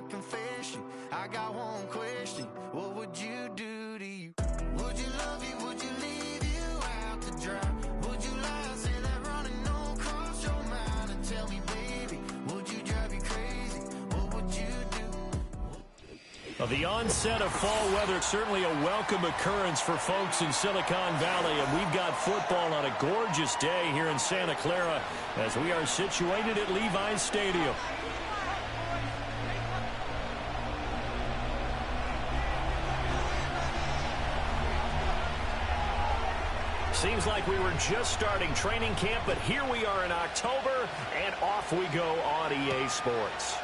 confession. I got one question. What would you do to you? Would you love you? Would you leave you out to dry? Would you lie, say that running no cross your mind? And tell me, baby, would you drive you crazy? What would you do? The onset of fall weather, certainly a welcome occurrence for folks in Silicon Valley, and we've got football on a gorgeous day here in Santa Clara as we are situated at Levi's Stadium. Seems like we were just starting training camp, but here we are in October, and off we go on EA Sports.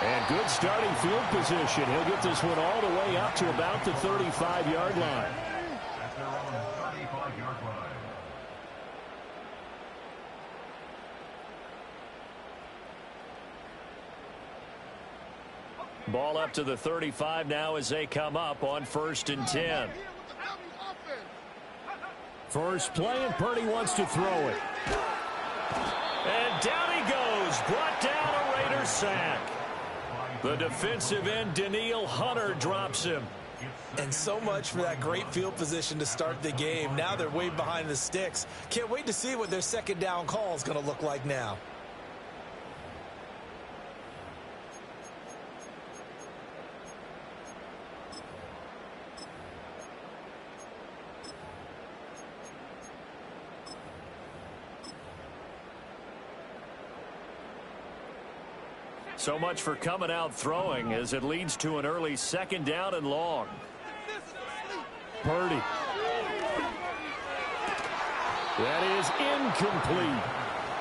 And good starting field position. He'll get this one all the way up to about the 35-yard line. Ball up to the 35 now as they come up on 1st and 10. First play, and Purdy wants to throw it. And down he goes. Brought down, a Raiders sack. The defensive end, Danielle Hunter, drops him. And so much for that great field position to start the game. Now they're way behind the sticks. Can't wait to see what their second down call is going to look like now. So much for coming out throwing as it leads to an early second down and long. Purdy. That is incomplete.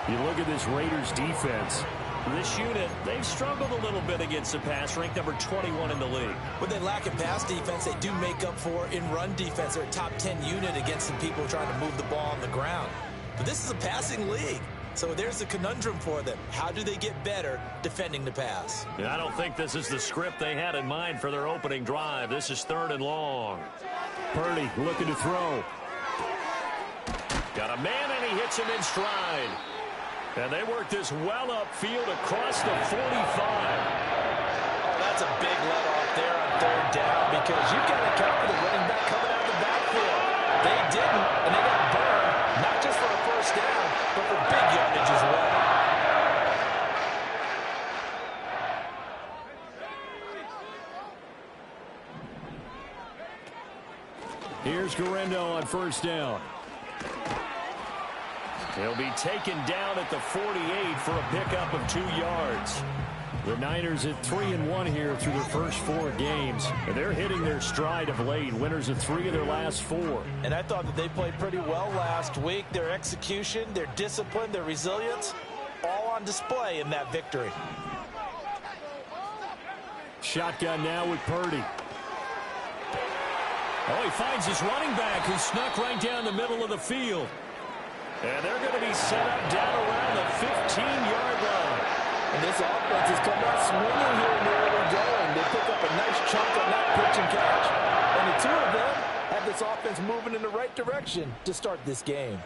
You look at this Raiders defense. This unit, they've struggled a little bit against the pass, ranked number 21 in the league. What they lack in pass defense, they do make up for in run defense. They're a top 10 unit against some people trying to move the ball on the ground. But this is a passing league. So there's a conundrum for them. How do they get better defending the pass? Yeah, I don't think this is the script they had in mind for their opening drive. This is 3rd and long. Purdy looking to throw. Got a man, and he hits him in stride. And they work this well upfield across the 45. Oh, that's a big let off there on 3rd down because you've got to count for the running back coming out of the backfield. They didn't, and they got burned, not just for a first down, but for big yardage as well. Here's Guerrero on 1st down. He'll be taken down at the 48 for a pickup of 2 yards. The Niners at 3-1 here through their first 4 games. And they're hitting their stride of late. Winners of 3 of their last 4. And I thought that they played pretty well last week. Their execution, their discipline, their resilience, all on display in that victory. Shotgun now with Purdy. Oh, he finds his running back who snuck right down the middle of the field. And they're going to be set up down around the 15-yard line. And this offense has come out swinging here in the early going. They pick up a nice chunk on that pitch and catch. And the 2 of them have this offense moving in the right direction to start this game.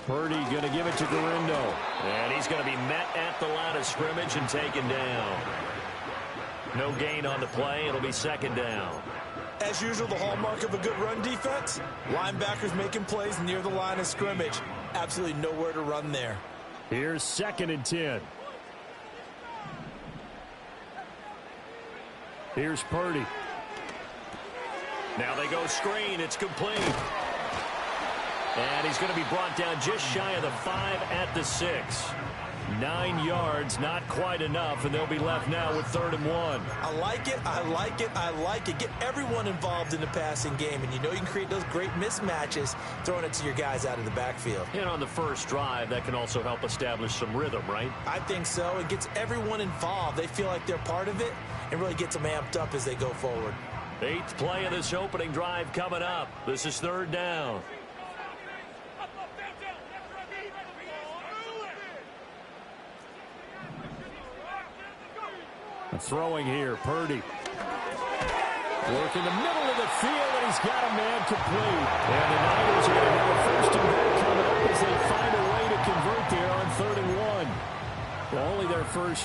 Purdy going to give it to Guerrero. And he's going to be met at the line of scrimmage and taken down. No gain on the play. It'll be 2nd down. As usual, the hallmark of a good run defense, linebackers making plays near the line of scrimmage. Absolutely nowhere to run there. Here's 2nd and 10. Here's Purdy. Now they go screen. It's complete. And he's going to be brought down just shy of the 5 at the 6. 9 yards, not quite enough, and they'll be left now with 3rd and 1. I like it, I like it, I like it. Get everyone involved in the passing game, and you know you can create those great mismatches throwing it to your guys out of the backfield. And on the first drive, that can also help establish some rhythm, right? I think so. It gets everyone involved. They feel like they're part of it and really gets them amped up as they go forward. 8th play of this opening drive coming up. This is 3rd down. Throwing here, Purdy. Work in the middle of the field, and he's got a man complete. And the Niners are going to have a 1st and goal coming up as they find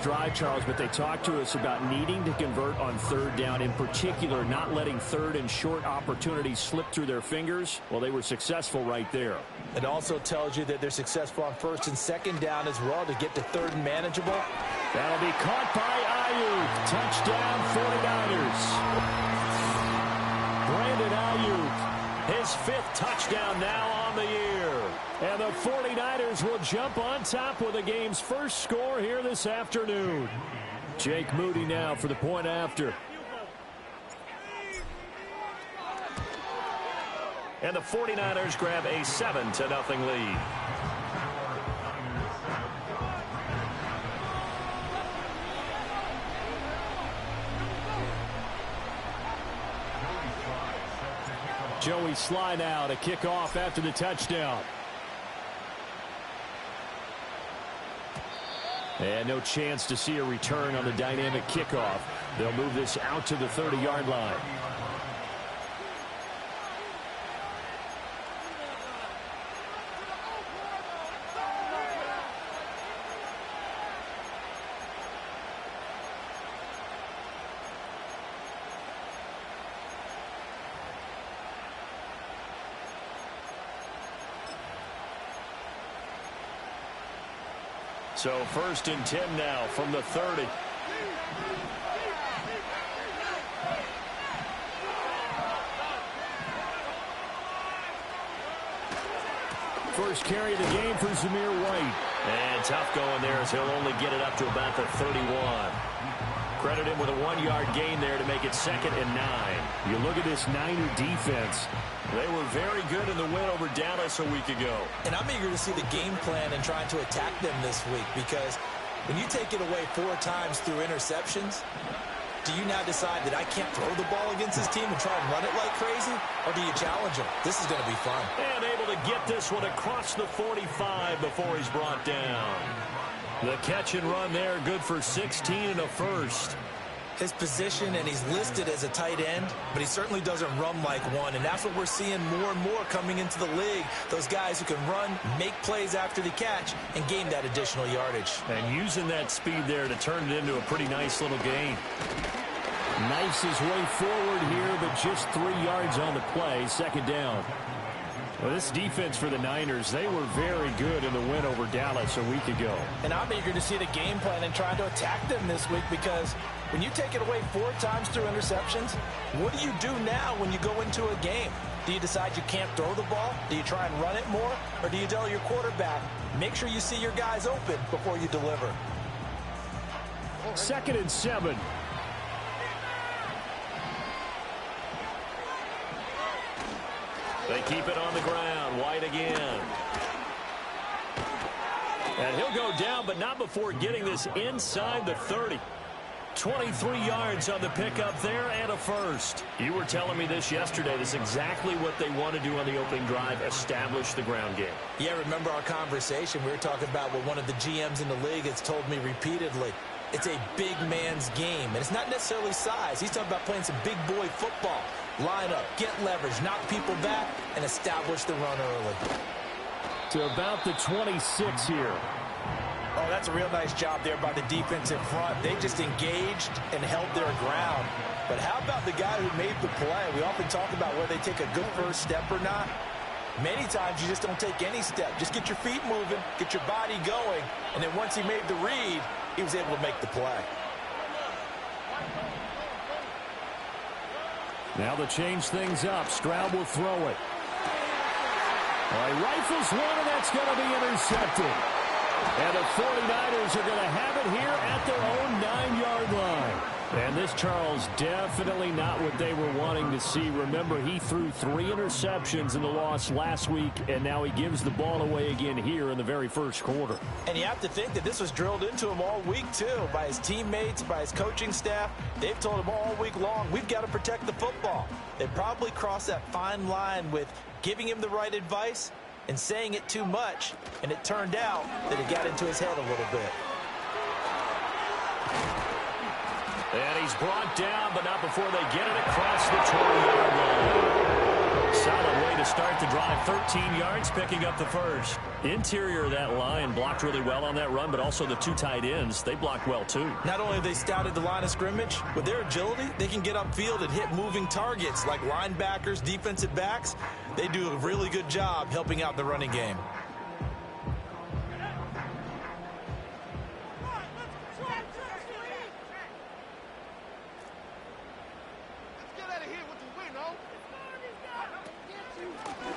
drive, Charles, but they talked to us about needing to convert on third down, in particular not letting third and short opportunities slip through their fingers. Well, they were successful right there. It also tells you that they're successful on first and second down as well to get to third and manageable. That'll be caught by Ayuk. Touchdown 49ers. Brandon Ayuk, his 5th touchdown now on the year. And the 49ers will jump on top with the game's first score here this afternoon. Jake Moody now for the point after. And the 49ers grab a 7-0 lead. Joey Sly now to kick off after the touchdown. And no chance to see a return on the dynamic kickoff. They'll move this out to the 30-yard line. So 1st and 10 now from the 30. First carry of the game for Zamir White. And tough going there as he'll only get it up to about the 31. Credit him with a 1-yard gain there to make it 2nd and 9. You look at this Niner defense. They were very good in the win over Dallas a week ago. And I'm eager to see the game plan and trying to attack them this week, because when you take it away 4 times through interceptions, do you now decide that I can't throw the ball against this team and try and run it like crazy? Or do you challenge them? This is going to be fun. And able to get this one across the 45 before he's brought down. The catch and run there, good for 16 and a first. His position, and he's listed as a tight end, but he certainly doesn't run like one, and that's what we're seeing more and more coming into the league. Those guys who can run, make plays after the catch, and gain that additional yardage. And using that speed there to turn it into a pretty nice little gain. Knifes his way forward here, but just 3 yards on the play, 2nd down. Well, this defense for the Niners, they were very good in the win over Dallas a week ago. And I'm eager to see the game plan and trying to attack them this week, because when you take it away 4 times through interceptions, what do you do now when you go into a game? Do you decide you can't throw the ball? Do you try and run it more? Or do you tell your quarterback, make sure you see your guys open before you deliver? 2nd and 7. They keep it on the ground. White again. And he'll go down, but not before getting this inside the 30. 23 yards on the pickup there and a first. You were telling me this yesterday. This is exactly what they want to do on the opening drive, establish the ground game. Yeah, remember our conversation? We were talking about what one of the GMs in the league has told me repeatedly. It's a big man's game, and it's not necessarily size. He's talking about playing some big boy football. Line up, get leverage, knock people back, and establish the run early. To about the 26 here. Oh, that's a real nice job there by the defense in front. They just engaged and held their ground. But how about the guy who made the play? We often talk about whether they take a good first step or not. Many times you just don't take any step. Just get your feet moving, get your body going, and then once he made the read, he was able to make the play. Now to change things up, Stroud will throw it. He rifles one, and that's going to be intercepted. And the 49ers are going to have it here at their own 9-yard line. And this, Charles, definitely not what they were wanting to see. Remember, he threw 3 interceptions in the loss last week, and now he gives the ball away again here in the very first quarter. And you have to think that this was drilled into him all week, too, by his teammates, by his coaching staff. They've told him all week long, we've got to protect the football. They probably crossed that fine line with giving him the right advice and saying it too much, and it turned out that it got into his head a little bit. And he's brought down, but not before they get it across the 20-yard line. Solid way to to start the drive. 13 yards, picking up the first. Interior of that line blocked really well on that run, but also the two tight ends, they blocked well too. Not only have they scouted the line of scrimmage, with their agility, they can get upfield and hit moving targets like linebackers, defensive backs. They do a really good job helping out the running game.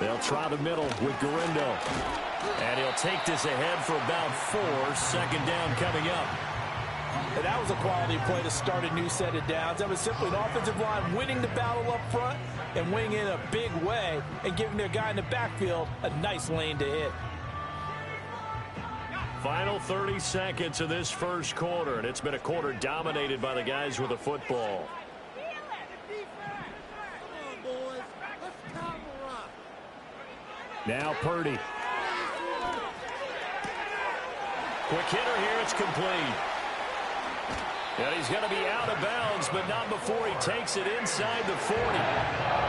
They'll try the middle with Gurindo. And he'll take this ahead for about 4. Second down coming up. And that was a quality play to start a new set of downs. That was simply an offensive line winning the battle up front and winning in a big way and giving their guy in the backfield a nice lane to hit. Final 30 seconds of this first quarter, and it's been a quarter dominated by the guys with the football. Now Purdy. Quick hitter here. It's complete. And he's going to be out of bounds, but not before he takes it inside the 40.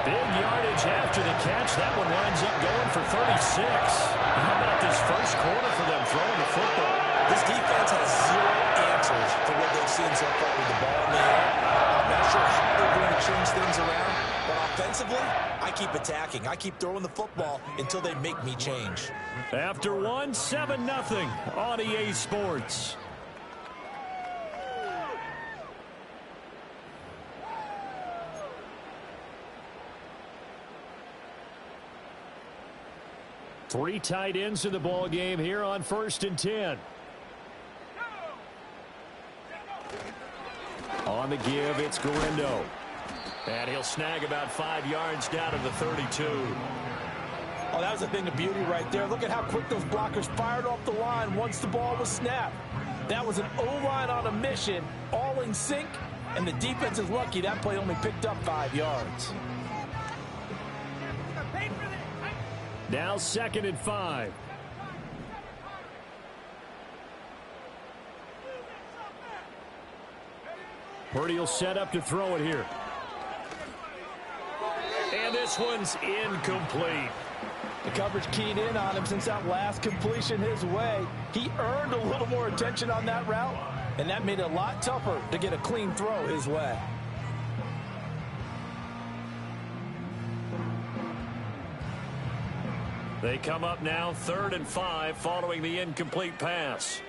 Big yardage after the catch. That one winds up going for 36. How about this first quarter for them throwing the football? This defense has zero answers for what they've seen so far with the ball in the air. I'm not sure how they're going to change things around, but offensively, I keep attacking. I keep throwing the football until they make me change. After one, 7-0 on EA Sports. Three tight ends in the ball game here on 1st and 10. On the give, it's Gurindo. And he'll snag about 5 yards down to the 32. Oh, that was a thing of beauty right there. Look at how quick those blockers fired off the line once the ball was snapped. That was an O-line on a mission, all in sync, and the defense is lucky that play only picked up 5 yards. Now 2nd and 5. Purdy will set up to throw it here. And this one's incomplete. The coverage keyed in on him since that last completion his way. He earned a little more attention on that route, and that made it a lot tougher to get a clean throw his way. They come up now 3rd and 5 following the incomplete pass.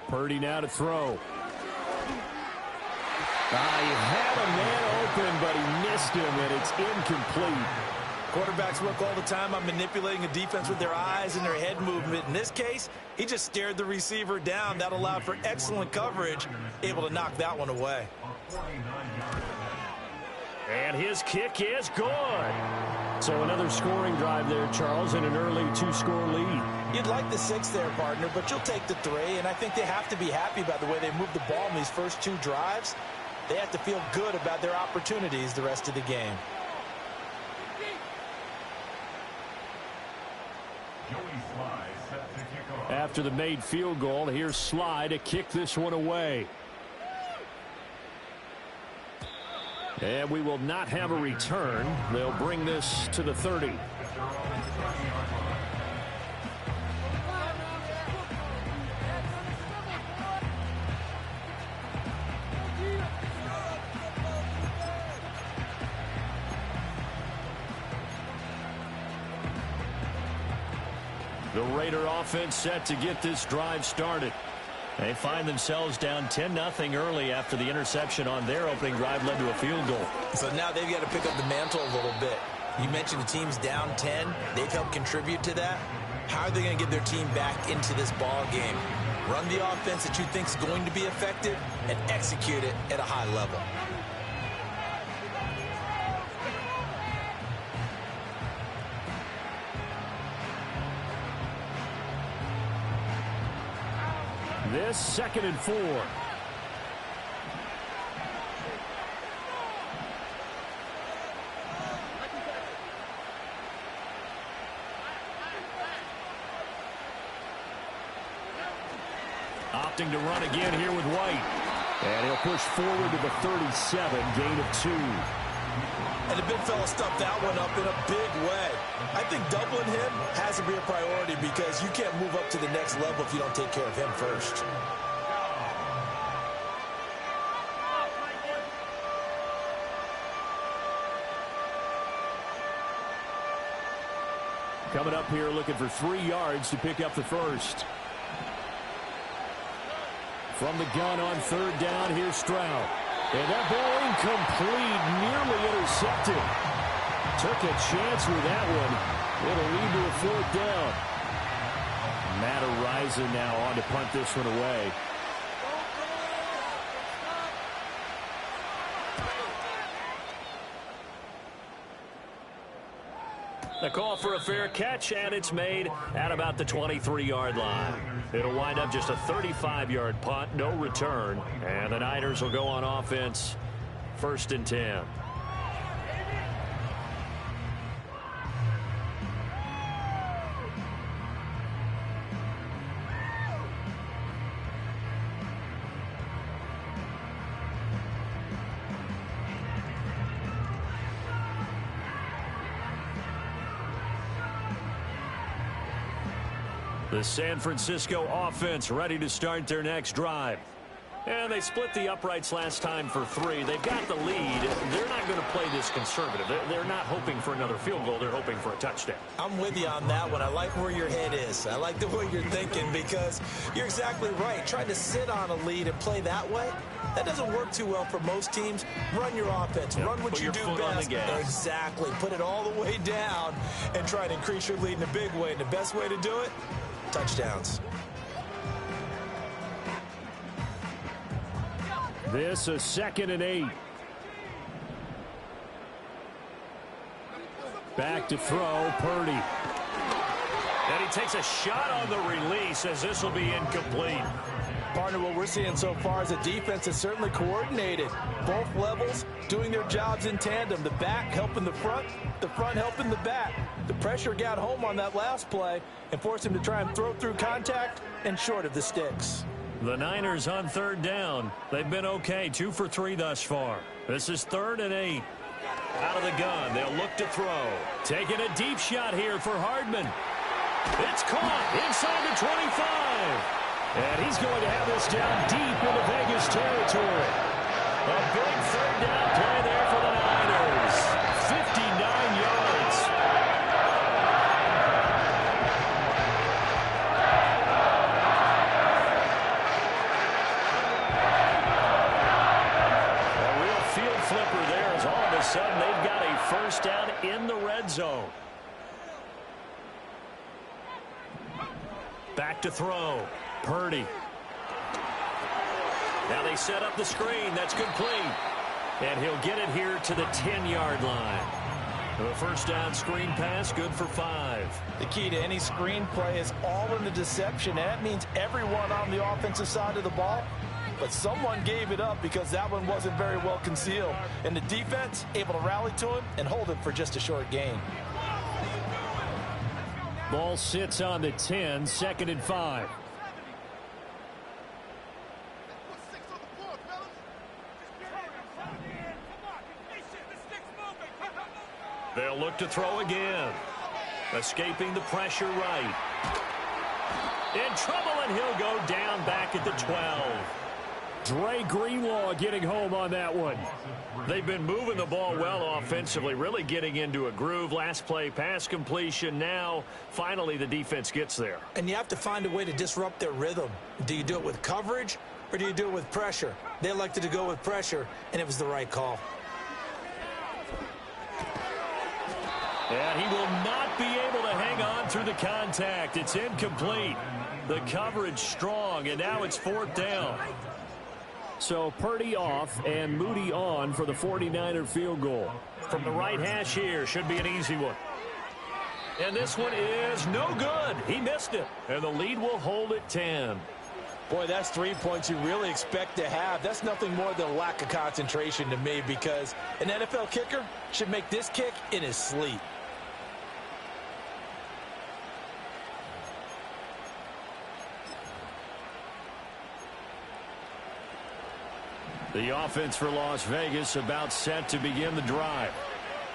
Purdy now to throw. He had a man open, but he missed him, and it's incomplete. Quarterbacks work all the time on manipulating a defense with their eyes and their head movement. In this case, he just stared the receiver down. That allowed for excellent coverage, able to knock that one away. And his kick is good. So another scoring drive there, Charles, and an early 2-score lead. You'd like the 6 there, partner, but you'll take the 3, and I think they have to be happy about the way they moved the ball in these first 2 drives. They have to feel good about their opportunities the rest of the game. After the made field goal, here's Sly to kick this one away. And we will not have a return. They'll bring this to the 30. The Raider offense set to get this drive started. They find themselves down 10-0 early after the interception on their opening drive led to a field goal. So now they've got to pick up the mantle a little bit. You mentioned the team's down 10. They've helped contribute to that. How are they going to get their team back into this ball game? Run the offense that you think is going to be effective and execute it at a high level. This 2nd and 4. Opting to run again here with White. And he'll push forward to the 37, gain of 2. And the big fella stuffed that one up in a big way. I think doubling him has to be a priority because you can't move up to the next level if you don't take care of him first. Coming up here looking for 3 yards to pick up the first. From the gun on 3rd down, here's Stroud. And that ball incomplete, nearly intercepted. Took a chance with that one. It'll lead to a 4th down. Matt Araiza now on to punt this one away. The call for a fair catch, and it's made at about the 23-yard line. It'll wind up just a 35-yard punt, no return, and the Niners will go on offense, 1st and 10. The San Francisco offense ready to start their next drive. And they split the uprights last time for 3. They've got the lead. They're not going to play this conservative. They're not hoping for another field goal. They're hoping for a touchdown. I'm with you on that one. I like where your head is. I like the way you're thinking because you're exactly right. Trying to sit on a lead and play that way, that doesn't work too well for most teams. Run your offense. Run what you do best. Exactly. Put it all the way down and try to increase your lead in a big way. And the best way to do it, touchdowns. This a 2nd and 8. Back to throw, Purdy. And he takes a shot on the release as this will be incomplete. Partner, what we're seeing so far is the defense is certainly coordinated. Both levels doing their jobs in tandem. The back helping the front helping the back. The pressure got home on that last play and forced him to try and throw through contact and short of the sticks. The Niners on 3rd down. They've been okay, 2 for 3 thus far. This is 3rd and 8. Out of the gun, they'll look to throw. Taking a deep shot here for Hardman. It's caught inside the 25. And he's going to have this down deep into Vegas territory. A big 3rd down play there for the Niners. 59 yards. A real field flipper there as all of a sudden they've got a 1st down in the red zone. Back to throw. Purdy. Now they set up the screen. That's complete. And he'll get it here to the 10-yard line. The 1st down screen pass, good for 5. The key to any screen play is all in the deception. And that means everyone on the offensive side of the ball. But someone gave it up because that one wasn't very well concealed. And the defense able to rally to him and hold him for just a short gain. Ball sits on the 10, 2nd and 5. They'll look to throw again. Escaping the pressure right. In trouble, and he'll go down back at the 12. Dre Greenlaw getting home on that one. They've been moving the ball well offensively, really getting into a groove. Last play, pass completion. Now, finally, the defense gets there. And you have to find a way to disrupt their rhythm. Do you do it with coverage, or do you do it with pressure? They elected to go with pressure, and it was the right call. And he will not be able to hang on through the contact. It's incomplete. The coverage strong, and now it's 4th down. So Purdy off and Moody on for the 49er field goal. From the right hash here, should be an easy one. And this one is no good. He missed it. And the lead will hold at 10. Boy, that's 3 points you really expect to have. That's nothing more than a lack of concentration to me because an NFL kicker should make this kick in his sleep. The offense for Las Vegas about set to begin the drive.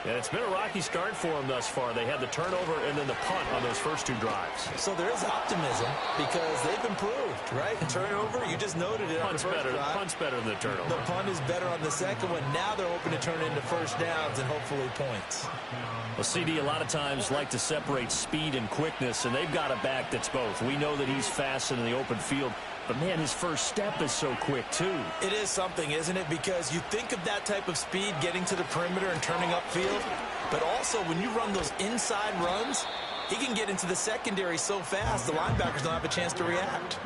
And it's been a rocky start for them thus far. They had the turnover and then the punt on those first two drives. So there is optimism because they've improved, right? Turnover, you just noted it. Punt's better. The punt's better than the turnover. The punt is better on the second one. Now they're hoping to turn into first downs and hopefully points. Well, CD a lot of times like to separate speed and quickness, and they've got a back that's both. We know that he's fast in the open field, but, man, his first step is so quick, too. It is something, isn't it? Because you think of that type of speed getting to the perimeter and turning upfield, but also when you run those inside runs, he can get into the secondary so fast the linebackers don't have a chance to react.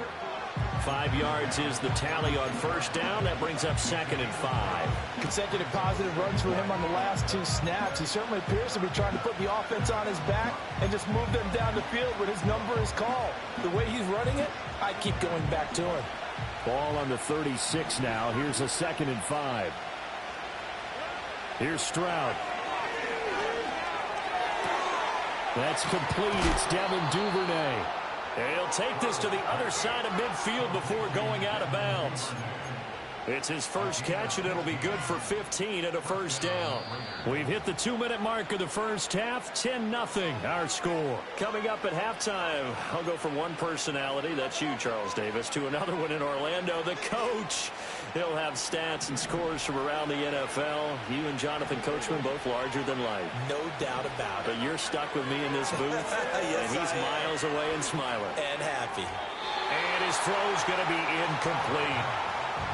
5 yards is the tally on first down. That brings up 2nd and 5. Consecutive positive runs for him on the last 2 snaps. He certainly appears to be trying to put the offense on his back and just move them down the field when his number is called. The way he's running it, I keep going back to him. Ball on the 36 now. Here's a 2nd and 5. Here's Stroud. That's complete. It's Devin Duvernay. And he'll take this to the other side of midfield before going out of bounds. It's his first catch, and it'll be good for 15 and a first down. We've hit the 2-minute mark of the first half. 10-0 our score. Coming up at halftime, I'll go from one personality, that's you, Charles Davis, to another one in Orlando, the coach. He'll have stats and scores from around the NFL. You and Jonathan Coachman both larger than life. No doubt about it. But you're stuck with me in this booth, yes, and he's miles away and smiling. And happy. And his throw's going to be incomplete.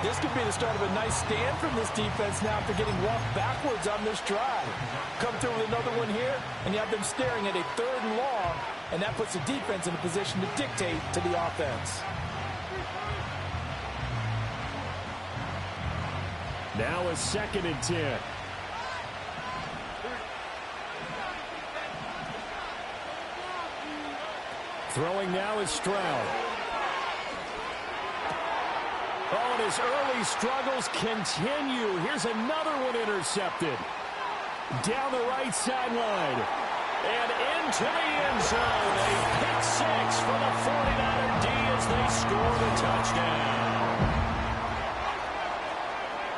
This could be the start of a nice stand from this defense now after getting rough backwards on this drive. Come through with another one here, and you have them staring at a 3rd and long, and that puts the defense in a position to dictate to the offense. Now a 2nd and 10. Throwing now is Stroud. Oh, and his early struggles continue. Here's another one intercepted. Down the right sideline. And into the end zone. A pick 6 for the 49er D as they score the touchdown.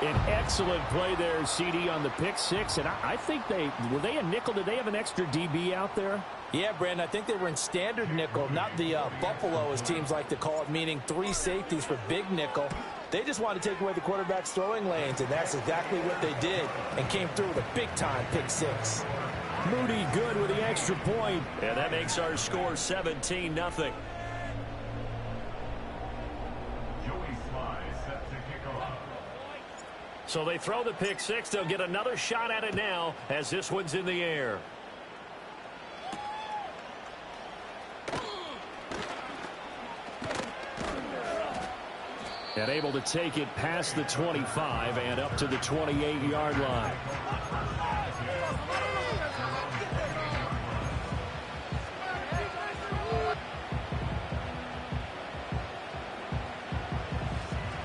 An excellent play there, CD, on the pick 6. And I think were they a nickel? Did they have an extra DB out there? Yeah, Brandon, I think they were in standard nickel, not the Buffalo, as teams like to call it, meaning 3 safeties for big nickel. They just wanted to take away the quarterback's throwing lanes, and that's exactly what they did, and came through with a big-time pick 6. Moody good with the extra point. And that makes our score 17-0. So they throw the pick 6. They'll get another shot at it now as this one's in the air. And able to take it past the 25 and up to the 28-yard line.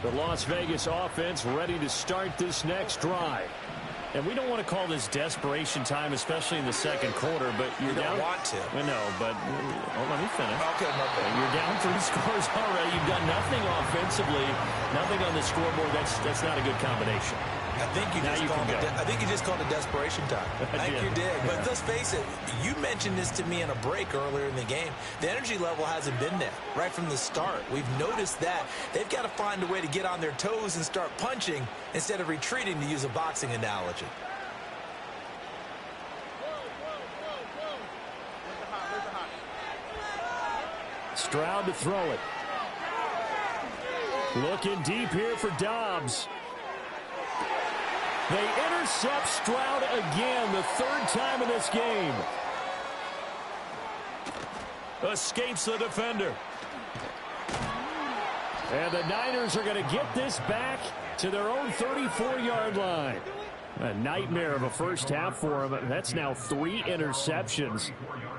The Las Vegas offense ready to start this next drive. And we don't want to call this desperation time, especially in the second quarter, but you're down. You don't want to. I know, but let me finish. Okay, You're down 3 scores already. You've done nothing offensively, nothing on the scoreboard. That's not a good combination. I think you just called it desperation time. I think you did. But let's face it, you mentioned this to me in a break earlier in the game. The energy level hasn't been there right from the start. We've noticed that. They've got to find a way to get on their toes and start punching instead of retreating, to use a boxing analogy. Stroud to throw it. Looking deep here for Dobbs. They intercept Stroud again, the 3rd time in this game. Escapes the defender. And the Niners are going to get this back to their own 34-yard line. A nightmare of a first half for him. That's now 3 interceptions.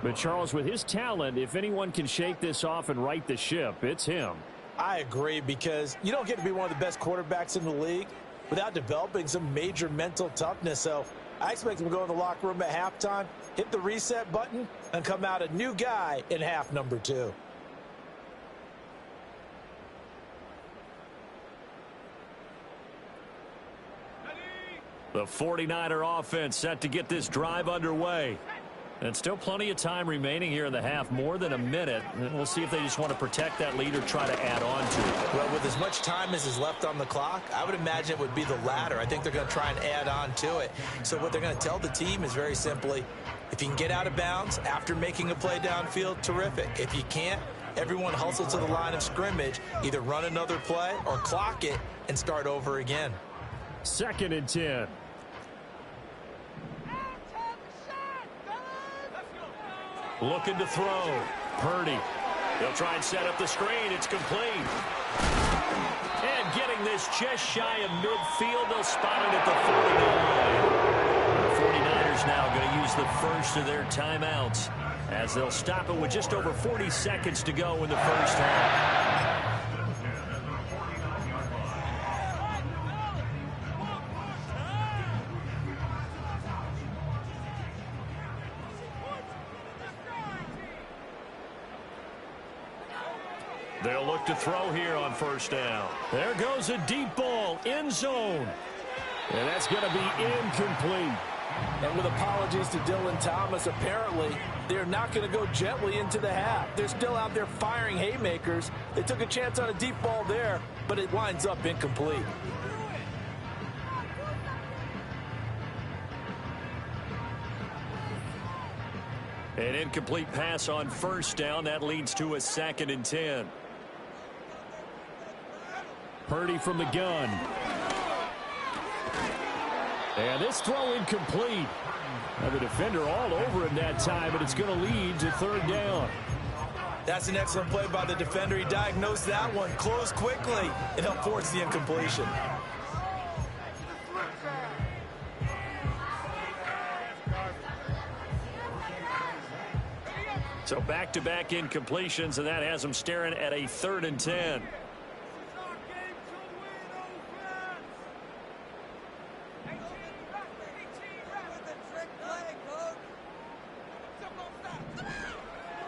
But Charles, with his talent, if anyone can shake this off and right the ship, it's him. I agree, because you don't get to be one of the best quarterbacks in the league without developing some major mental toughness. So I expect him to go in the locker room at halftime, hit the reset button, and come out a new guy in half number 2. The 49er offense set to get this drive underway. And still plenty of time remaining here in the half, more than a minute. And we'll see if they just want to protect that lead or try to add on to it. Well, with as much time as is left on the clock, I would imagine it would be the latter. I think they're going to try and add on to it. So what they're going to tell the team is very simply, if you can get out of bounds after making a play downfield, terrific. If you can't, everyone hustle to the line of scrimmage, either run another play or clock it and start over again. 2nd and 10. Looking to throw. Purdy. He'll try and set up the screen. It's complete. And getting this just shy of midfield. They'll spot it at the 49. The 49ers now going to use the first of their timeouts as they'll stop it with just over 40 seconds to go in the first half. They'll look to throw here on first down. There goes a deep ball, end zone. And that's going to be incomplete. And with apologies to Dylan Thomas, apparently they're not going to go gently into the half. They're still out there firing haymakers. They took a chance on a deep ball there, but it winds up incomplete. An incomplete pass on first down. That leads to a 2nd and 10. Purdy from the gun. And this throw incomplete. Now the defender all over him that time, but it's going to lead to 3rd down. That's an excellent play by the defender. He diagnosed that one, closed quickly, and helped force the incompletion. So back-to-back incompletions, and that has them staring at a 3rd and 10.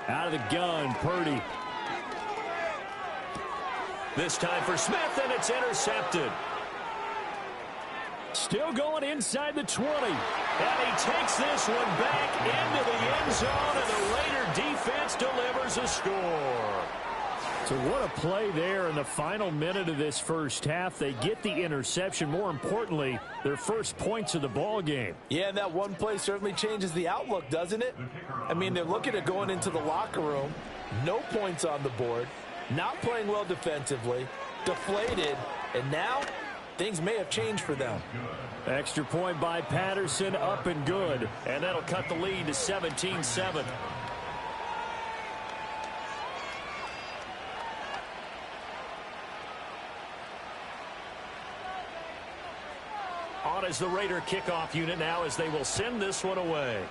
Out of the gun, Purdy. This time for Smith, and it's intercepted. Still going inside the 20. And he takes this one back into the end zone, and the Raider defense delivers a score. So what a play there in the final minute of this first half. They get the interception. More importantly, their first points of the ball game. Yeah, and that one play certainly changes the outlook, doesn't it? I mean, they're looking at going into the locker room, no points on the board, not playing well defensively, deflated, and now things may have changed for them. Extra point by Patterson, up and good. And that'll cut the lead to 17-7. On is the Raider kickoff unit now as they will send this one away.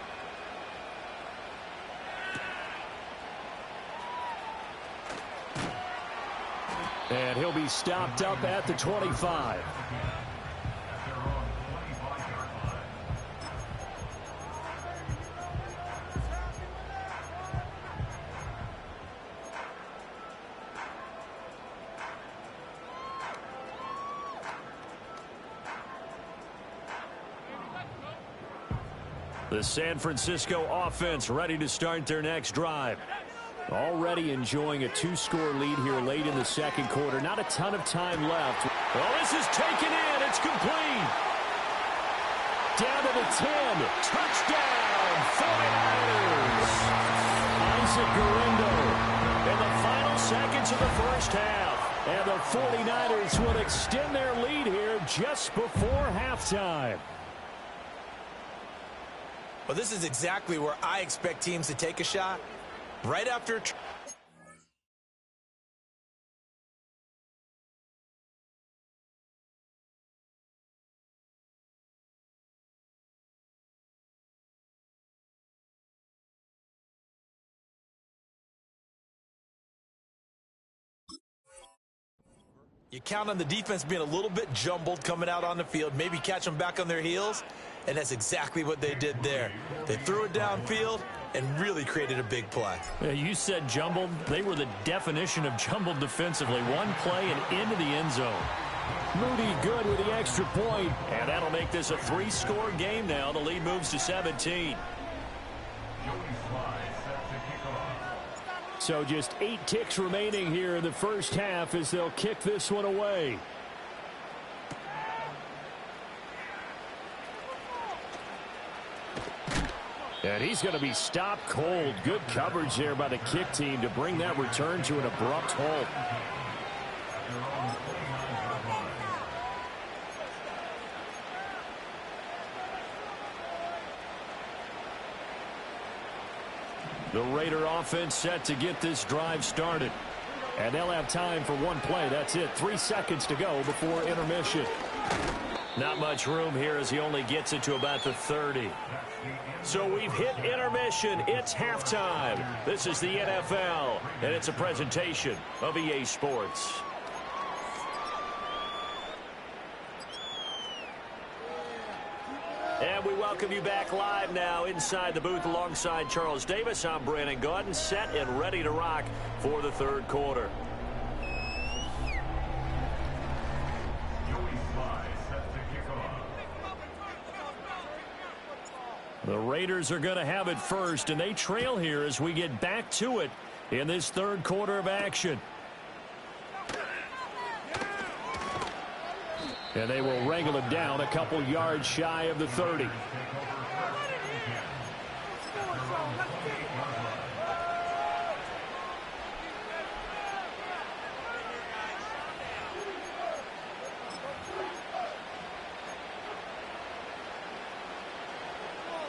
And he'll be stopped up at the 25. The San Francisco offense ready to start their next drive. Already enjoying a 2-score lead here late in the second quarter. Not a ton of time left. Well, this is taken in. It's complete. Down to the 10. Touchdown, 49ers. Isaac Guerendo in the final seconds of the first half. And the 49ers will extend their lead here just before halftime. Well, this is exactly where I expect teams to take a shot. Right after you count on the defense being a little bit jumbled coming out on the field, maybe catch them back on their heels, and that's exactly what they did there. They threw it downfield and really created a big play. Yeah, you said jumbled. They were the definition of jumbled defensively. One play and into the end zone. Moody good with the extra point, and that'll make this a 3-score game now. The lead moves to 17. So just 8 ticks remaining here in the first half as they'll kick this one away. And he's going to be stopped cold. Good coverage there by the kick team to bring that return to an abrupt halt. The Raider offense set to get this drive started. And they'll have time for one play. That's it. 3 seconds to go before intermission. Not much room here as he only gets it to about the 30. So we've hit intermission. It's halftime. This is the NFL, and it's a presentation of EA Sports. And we welcome you back live now inside the booth alongside Charles Davis. I'm Brandon Gaudin, set and ready to rock for the third quarter. The Raiders are going to have it first, and they trail here as we get back to it in this third quarter of action. And they will wrangle it down a couple yards shy of the 30.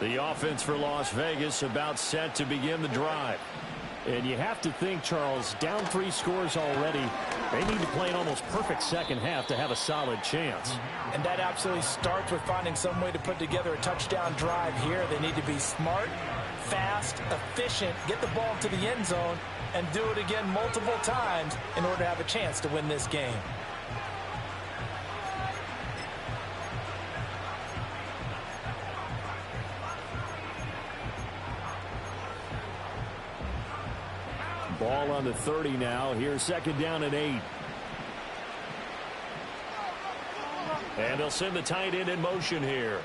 The offense for Las Vegas about set to begin the drive. And you have to think, Charles, down 3 scores already. They need to play an almost perfect second half to have a solid chance. And that absolutely starts with finding some way to put together a touchdown drive here. They need to be smart, fast, efficient, get the ball to the end zone, and do it again multiple times in order to have a chance to win this game. Ball on the 30 now. Here's second down and 8. And they'll send the tight end in motion here.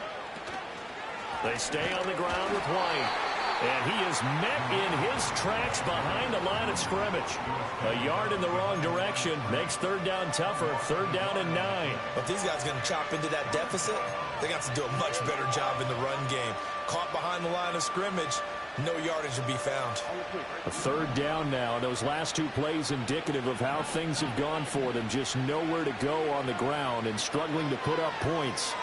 They stay on the ground with White. And he is met in his tracks behind the line of scrimmage. A yard in the wrong direction makes third down tougher. Third down and 9. If these guys are going to chop into that deficit, they got to do a much better job in the run game. Caught behind the line of scrimmage, no yardage to be found. A third down now. Those last 2 plays indicative of how things have gone for them. Just nowhere to go on the ground and struggling to put up points.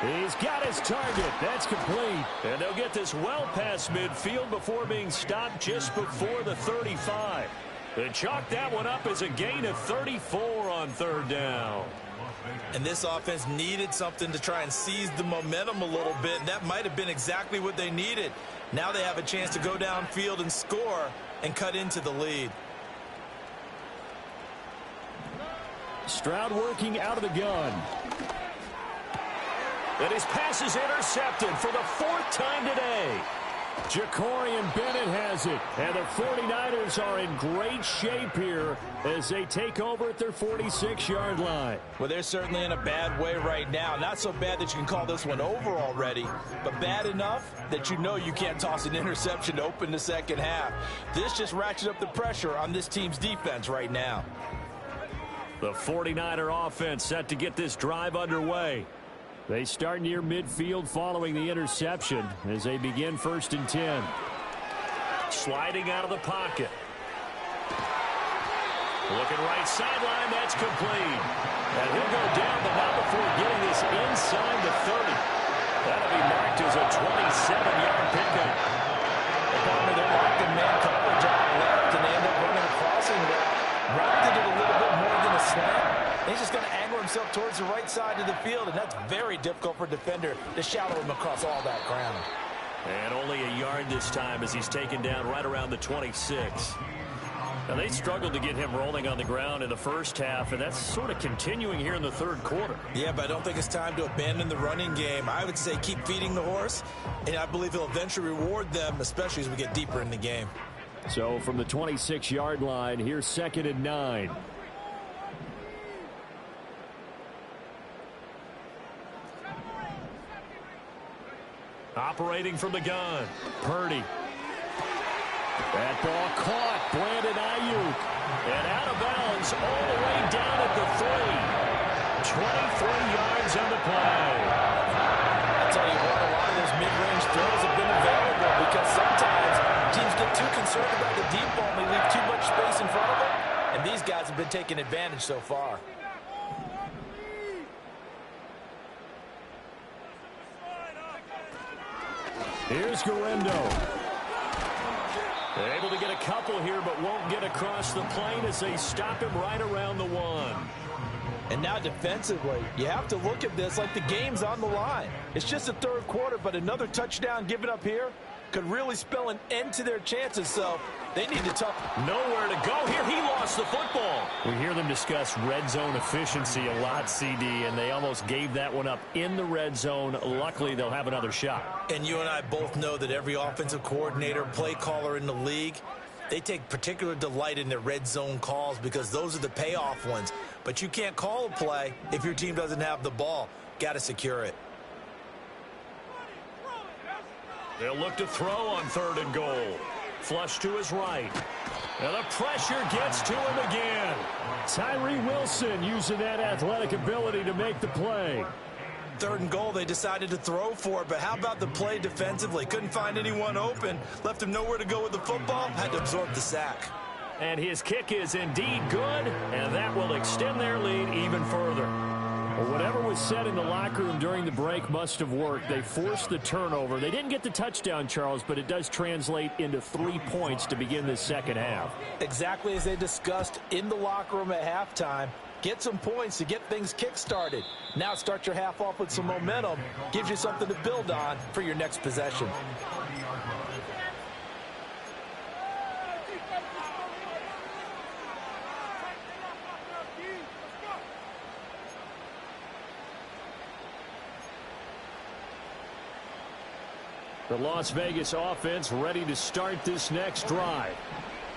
He's got his target. That's complete. And they'll get this well past midfield before being stopped just before the 35. They chalk that one up as a gain of 34 on third down. And this offense needed something to try and seize the momentum a little bit. And that might have been exactly what they needed. Now they have a chance to go downfield and score and cut into the lead. Stroud working out of the gun. And his pass is intercepted for the 4th time today. Jacorian Bennett has it. And the 49ers are in great shape here as they take over at their 46-yard line. Well, they're certainly in a bad way right now. Not so bad that you can call this one over already, but bad enough that you know you can't toss an interception to open the second half. This just ratchets up the pressure on this team's defense right now. The 49er offense set to get this drive underway. They start near midfield following the interception as they begin 1st and 10. Sliding out of the pocket. Looking right sideline, that's complete. And he'll go down, but not before getting this inside the 30. That'll be marked as a 27-yard pickup. They're locked in man coverage on the left, and they end up running a crossing route. Rounded it a little bit more than a slant. He's just going to angle himself towards the right side of the field, and that's very difficult for a defender to shadow him across all that ground. And only a yard this time as he's taken down right around the 26. Now, they struggled to get him rolling on the ground in the first half, and that's sort of continuing here in the third quarter. Yeah, but I don't think it's time to abandon the running game. I would say keep feeding the horse, and I believe he'll eventually reward them, especially as we get deeper in the game. So from the 26-yard line, here's 2nd and 9. Operating from the gun, Purdy. That ball caught, Brandon Ayuk. And out of bounds all the way down at the 3. 23 yards on the play. I'll tell you what, a lot of those mid-range throws have been available because sometimes teams get too concerned about the deep ball and they leave too much space in front of them. And these guys have been taking advantage so far. Here's Guerrero. They're able to get a couple here, but won't get across the plane as they stop him right around the 1. And now defensively, you have to look at this like the game's on the line. It's just the 3rd quarter, but another touchdown given up here could really spell an end to their chances, so they need to tough. Nowhere to go here. He lost the football. We hear them discuss red zone efficiency a lot, CD, and they almost gave that one up in the red zone. Luckily, they'll have another shot. And you and I both know that every offensive coordinator, play caller in the league, they take particular delight in their red zone calls because those are the payoff ones. But you can't call a play if your team doesn't have the ball. Got to secure it. They'll look to throw on 3rd and goal. Flush to his right. And the pressure gets to him again. Tyree Wilson using that athletic ability to make the play. 3rd and goal, they decided to throw for it, but how about the play defensively? Couldn't find anyone open, left him nowhere to go with the football, had to absorb the sack. And his kick is indeed good, and that will extend their lead even further. Well, whatever was said in the locker room during the break must have worked. They forced the turnover. They didn't get the touchdown, Charles, but it does translate into 3 points to begin this 2nd half. Exactly as they discussed in the locker room at halftime. Get some points to get things kick-started. Now start your half off with some momentum. Gives you something to build on for your next possession. The Las Vegas offense ready to start this next drive.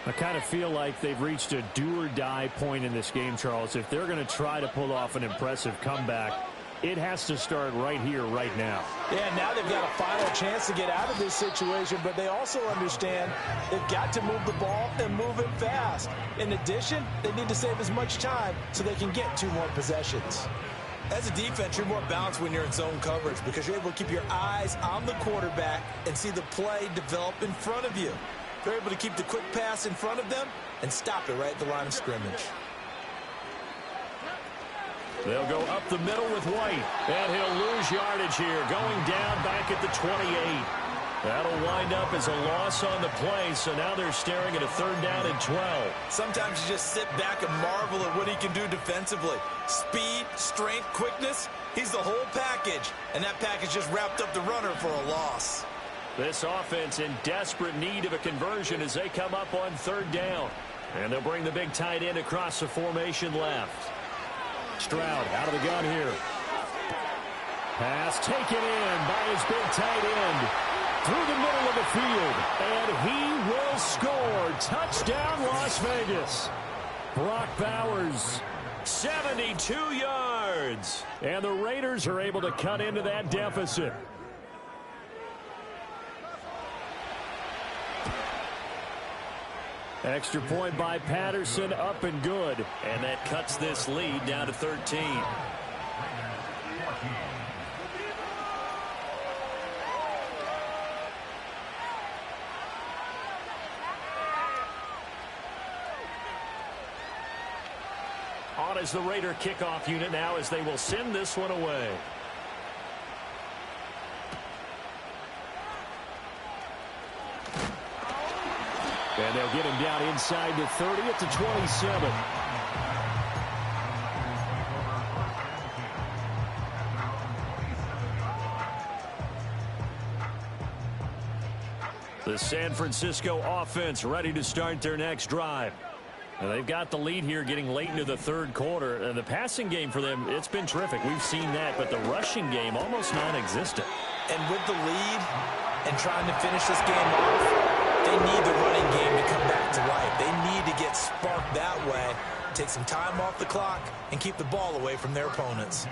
I kind of feel like they've reached a do-or-die point in this game, Charles. If they're going to try to pull off an impressive comeback, it has to start right here, right now. Yeah, now they've got a final chance to get out of this situation, but they also understand they've got to move the ball and move it fast. In addition, they need to save as much time so they can get 2 more possessions. As a defense, you're more balanced when you're in zone coverage because you're able to keep your eyes on the quarterback and see the play develop in front of you. They're able to keep the quick pass in front of them and stop it right at the line of scrimmage. They'll go up the middle with White, and he'll lose yardage here, going down back at the 28. That'll wind up as a loss on the play, so now they're staring at a 3rd down and 12. Sometimes you just sit back and marvel at what he can do defensively. Speed, strength, quickness, he's the whole package, and that package just wrapped up the runner for a loss. This offense in desperate need of a conversion as they come up on 3rd down. And they'll bring the big tight end across the formation left. Stroud out of the gun here. Pass taken in by his big tight end. Through the middle of the field. And he will score. Touchdown, Las Vegas. Brock Bowers, 72 yards. And the Raiders are able to cut into that deficit. Extra point by Patterson, up and good. And that cuts this lead down to 13. On as the Raider kickoff unit now as they will send this one away. And they'll get him down inside the 30 at the 27. The San Francisco offense ready to start their next drive. And they've got the lead here getting late into the 3rd quarter. And the passing game for them, it's been terrific. We've seen that, but the rushing game almost non-existent. And with the lead and trying to finish this game off, They need the running game to come back to life. They need to get sparked that way, take some time off the clock, and keep the ball away from their opponents.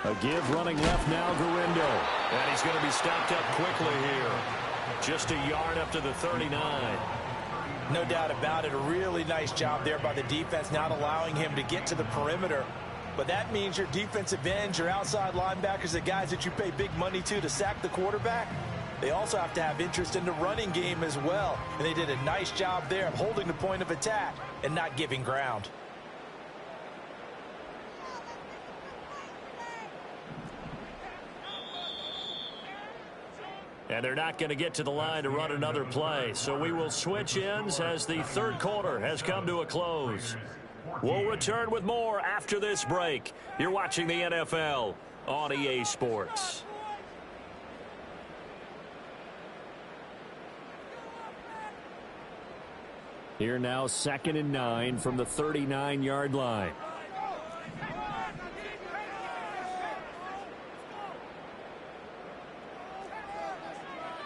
A give running left now, Gurindo. And he's going to be stopped up quickly here. Just a yard up to the 39. No doubt about it. A really nice job there by the defense, not allowing him to get to the perimeter. But that means your defensive ends, your outside linebackers, the guys that you pay big money to sack the quarterback, they also have to have interest in the running game as well. And they did a nice job there of holding the point of attack and not giving ground. And they're not going to get to the line to run another play. So we will switch ends as the third quarter has come to a close. We'll return with more after this break. You're watching the NFL on EA Sports. Here now, 2nd and 9 from the 39-yard line.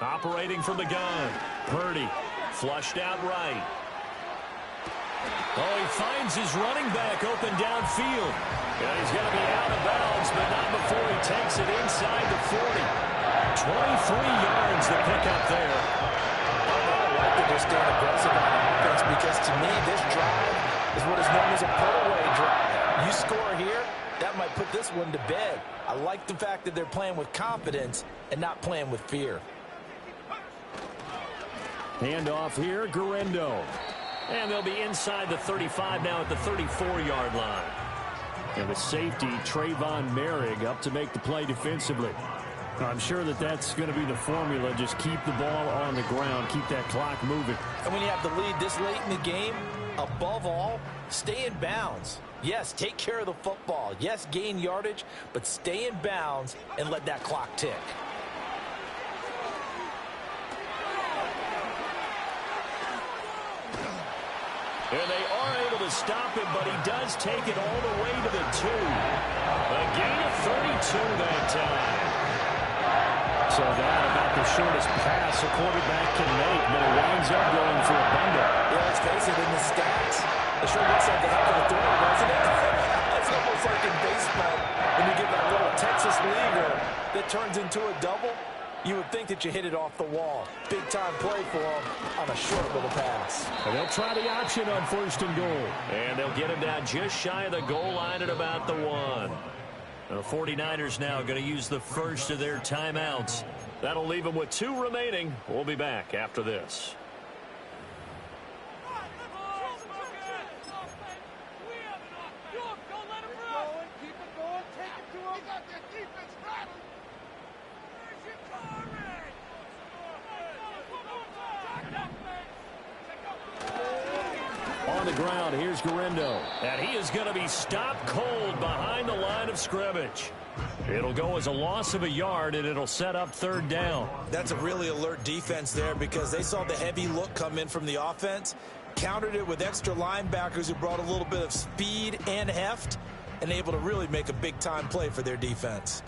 Operating from the gun. Purdy flushed out right. Oh, he finds his running back open downfield. And he's going to be out of bounds, but not before he takes it inside the 40. 23 yards to pick up there. I like to just stand aggressive on offense because to me this drive is what is known as a put-away drive. You score here, that might put this one to bed. I like the fact that they're playing with confidence and not playing with fear. Handoff here, Gurindo. And they'll be inside the 35 now at the 34-yard line. And the safety, Trayvon Merrick, up to make the play defensively. I'm sure that that's going to be the formula. Just keep the ball on the ground. Keep that clock moving. And when you have the lead this late in the game, above all, stay in bounds. Yes, take care of the football. Yes, gain yardage, but stay in bounds and let that clock tick. And they are able to stop him, but he does take it all the way to the 2. A gain of 32 that time. So that about the shortest pass a quarterback can make, but it winds up going for a bundle. Yeah, let's face it, in the stats, it sure looks like a heck of a throw, doesn't it? It's almost like in baseball when you get that little Texas leaguer that turns into a double. You would think that you hit it off the wall. Big-time play for him on a short little pass. And they'll try the option on 1st and goal. And they'll get him down just shy of the goal line at about the 1. The 49ers now going to use the first of their timeouts. That'll leave them with 2 remaining. We'll be back after this. On the ground, here's Gurindo. And he is going to be stopped cold behind the line of scrimmage. It'll go as a loss of a yard, and it'll set up 3rd down. That's a really alert defense there because they saw the heavy look come in from the offense, countered it with extra linebackers who brought a little bit of speed and heft, and able to really make a big-time play for their defense.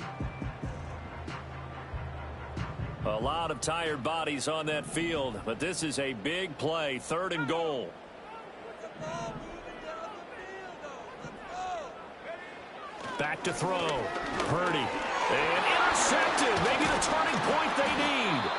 A lot of tired bodies on that field, but this is a big play, 3rd and goal. Back to throw. Purdy. And intercepted. Maybe the turning point they need.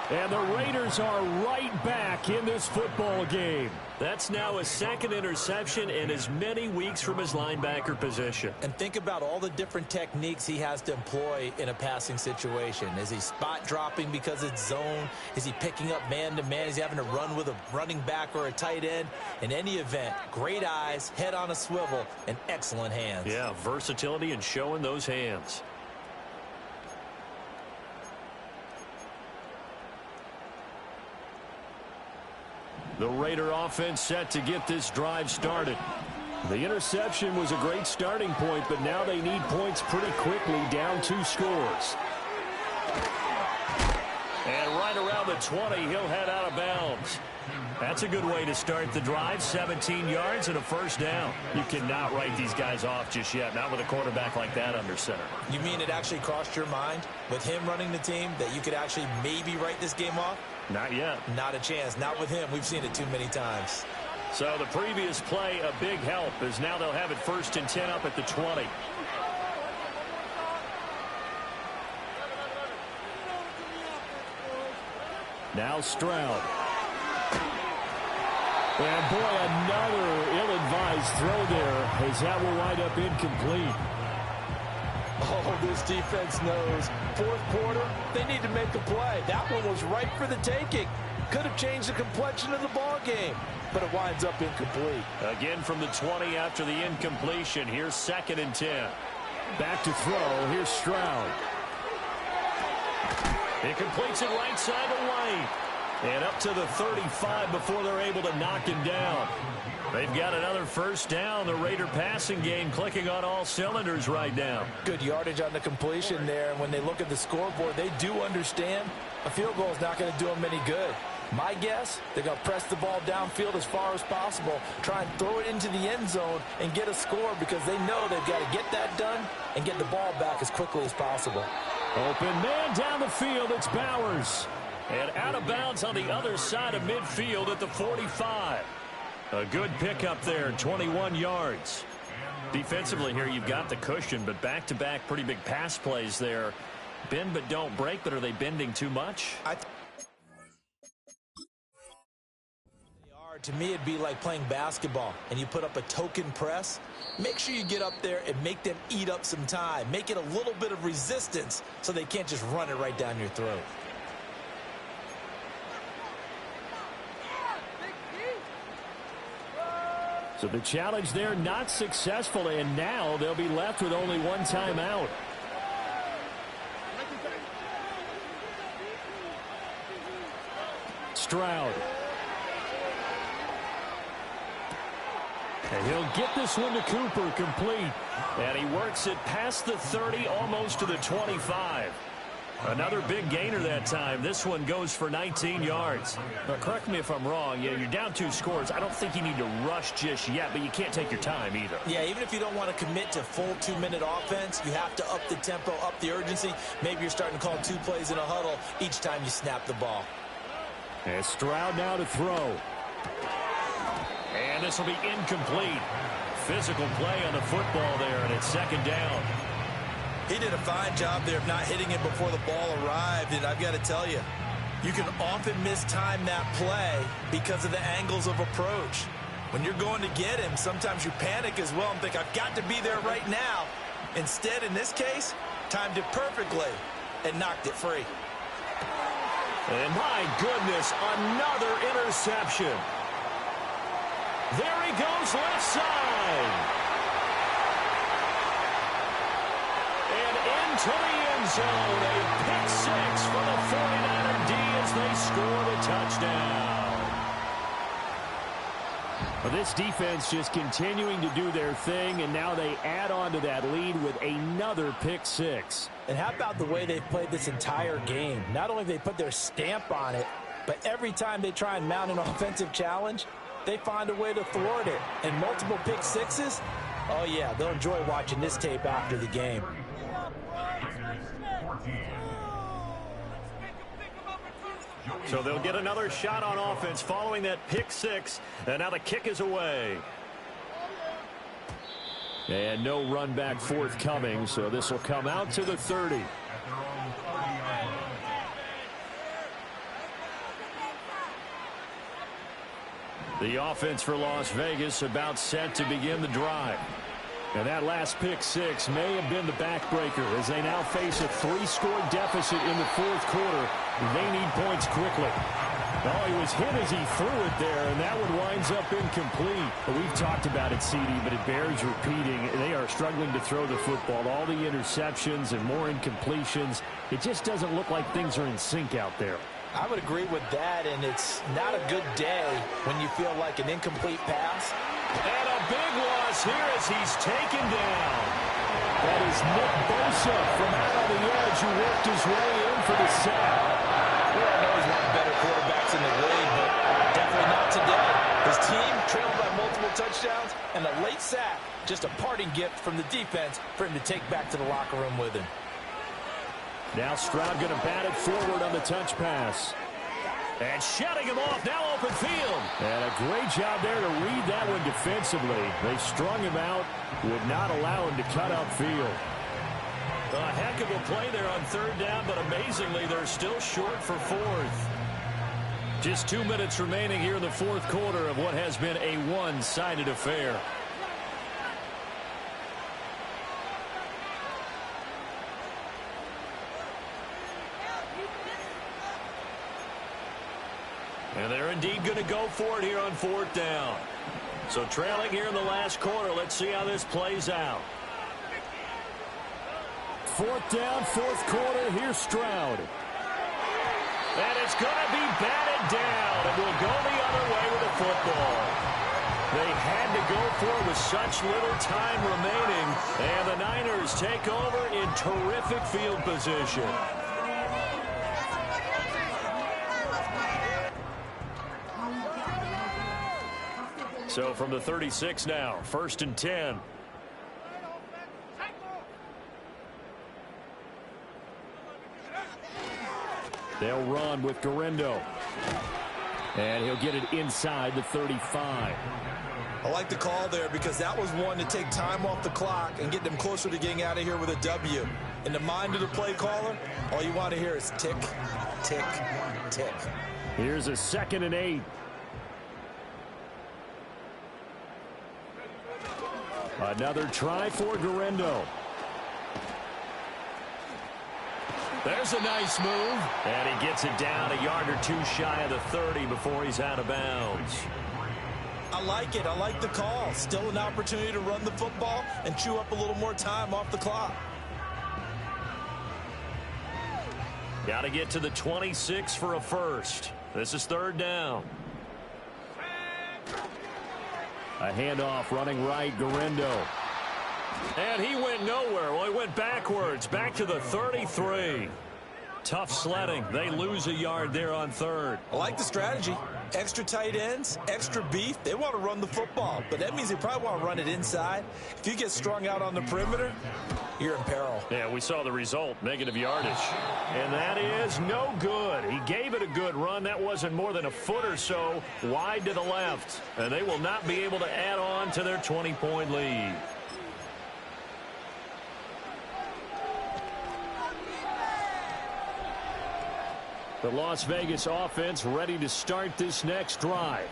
And the Raiders are right back in this football game. That's now his 2nd interception in as many weeks from his linebacker position. And think about all the different techniques he has to employ in a passing situation. Is he spot dropping because it's zone? Is he picking up man-to-man? Is he having to run with a running back or a tight end? In any event, great eyes, head on a swivel, and excellent hands. Yeah, versatility and showing those hands. The Raider offense set to get this drive started. The interception was a great starting point, but now they need points pretty quickly, down 2 scores. And right around around the 20. He'll head out of bounds. That's a good way to start the drive. 17 yards and a first down. You cannot write these guys off just yet, not with a quarterback like that under center. You mean it actually crossed your mind with him running the team that you could actually maybe write this game off? Not yet. Not a chance. Not with him. We've seen it too many times. So the previous play, a big help, as now they'll have it 1st and 10 up at the 20. Now Stroud. And boy, another ill-advised throw there, as that will wind up incomplete. Oh, this defense knows. 4th quarter, they need to make a play. That one was ripe for the taking. Could have changed the complexion of the ball game, but it winds up incomplete. Again from the 20 after the incompletion. Here's 2nd and 10. Back to throw. Here's Stroud. He completes it right side of Lane. And up to the 35 before they're able to knock him down. They've got another first down. The Raider passing game clicking on all cylinders right now. Good yardage on the completion there. And when they look at the scoreboard, they do understand a field goal is not going to do them any good. My guess, they're going to press the ball downfield as far as possible, try and throw it into the end zone and get a score because they know they've got to get that done and get the ball back as quickly as possible. Open man down the field. It's Bowers. And out of bounds on the other side of midfield at the 45. A good pickup there, 21 yards. Defensively here, you've got the cushion, but back-to-back pretty big pass plays there. Bend but don't break, but are they bending too much? To me, it'd be like playing basketball, and you put up a token press. Make sure you get up there and make them eat up some time. Make it a little bit of resistance so they can't just run it right down your throat. So the challenge there not successful, and now they'll be left with only one timeout. Stroud. And he'll get this one to Cooper, complete. And he works it past the 30, almost to the 25. Another big gainer that time. This one goes for 19 yards. Now, correct me if I'm wrong. Yeah, you're down 2 scores. I don't think you need to rush just yet, but you can't take your time either. Yeah, even if you don't want to commit to full 2-minute offense, you have to up the tempo, up the urgency. Maybe you're starting to call 2 plays in a huddle each time you snap the ball. And Stroud now to throw. And this will be incomplete. Physical play on the football there, and it's 2nd down. He did a fine job there of not hitting it before the ball arrived, and I've got to tell you, you can often mistime that play because of the angles of approach. When you're going to get him, sometimes you panic as well and think, I've got to be there right now. Instead, in this case, timed it perfectly and knocked it free. And my goodness, another interception. There he goes, left side. To the end zone, a pick 6 for the 49er D as they score the touchdown. Well, this defense just continuing to do their thing, and now they add on to that lead with another pick 6. And how about the way they've played this entire game? Not only have they put their stamp on it, but every time they try and mount an offensive challenge, they find a way to thwart it. And multiple pick 6s, oh yeah, they'll enjoy watching this tape after the game. So they'll get another shot on offense following that pick 6. And now the kick is away. And no run back forthcoming, so this will come out to the 30. The offense for Las Vegas about set to begin the drive. And that last pick 6 may have been the backbreaker as they now face a 3-score deficit in the 4th quarter. They need points quickly. Oh, he was hit as he threw it there, and that one winds up incomplete. But we've talked about it, CD, but it bears repeating. They are struggling to throw the football. All the interceptions and more incompletions. It just doesn't look like things are in sync out there. I would agree with that, and it's not a good day when you feel like an incomplete pass. And a big loss here as he's taken down. That is Nick Bosa from out on the edge who worked his way in for the sack. We all know he's one of the better quarterbacks in the league, but definitely not today. His team trailed by multiple touchdowns, and a late sack, just a parting gift from the defense for him to take back to the locker room with him. Now Stroud going to bat it forward on the touch pass. And shutting him off, now open field. And a great job there to read that one defensively. They strung him out, would not allow him to cut upfield. A heck of a play there on third down, but amazingly, they're still short for fourth. Just 2 minutes remaining here in the fourth quarter of what has been a one-sided affair. And they're indeed going to go for it here on fourth down. So trailing here in the last quarter. Let's see how this plays out. Fourth down, fourth quarter. Here's Stroud. And it's going to be batted down. It will go the other way with the football. They had to go for it with such little time remaining. And the Niners take over in terrific field position. So from the 36 now, 1st and 10. They'll run with Guerendo. And he'll get it inside the 35. I like the call there because that was one to take time off the clock and get them closer to getting out of here with a W. In the mind of the play caller, all you want to hear is tick, tick, tick. Here's a 2nd and 8. Another try for Guerendo. There's a nice move. And he gets it down a yard or two shy of the 30 before he's out of bounds. I like it. I like the call. Still an opportunity to run the football and chew up a little more time off the clock. Got to get to the 26 for a first. This is third down. A handoff running right, Guerendo. And he went nowhere. Well, he went backwards, back to the 33. Tough sledding. They lose a yard there on third. I like the strategy. Extra tight ends, extra beef. They want to run the football, but that means they probably want to run it inside. If you get strung out on the perimeter, you're in peril. Yeah, we saw the result, negative yardage. And that is no good. He gave it a good run. That wasn't more than a foot or so wide to the left. And they will not be able to add on to their 20-point lead. The Las Vegas offense ready to start this next drive.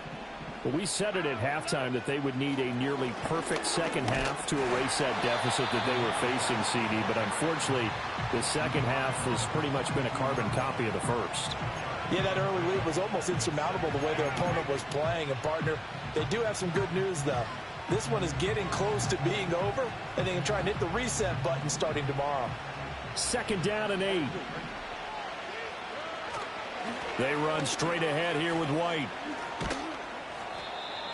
Well, we said it at halftime that they would need a nearly perfect second half to erase that deficit that they were facing, CD. But unfortunately, the second half has pretty much been a carbon copy of the first. Yeah, that early lead was almost insurmountable the way their opponent was playing. And, partner, they do have some good news, though. This one is getting close to being over, and they can try and hit the reset button starting tomorrow. 2nd down and 8. They run straight ahead here with White.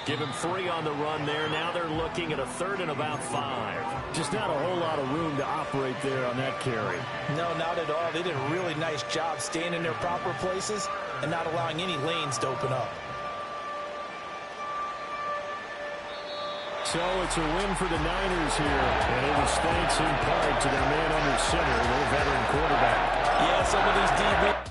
Give him 3 on the run there. Now they're looking at a 3rd and about 5. Just not a whole lot of room to operate there on that carry. No, not at all. They did a really nice job staying in their proper places and not allowing any lanes to open up. So it's a win for the Niners here, and it was thanks in part to their man under center, their veteran quarterback. Yeah, some of these DBs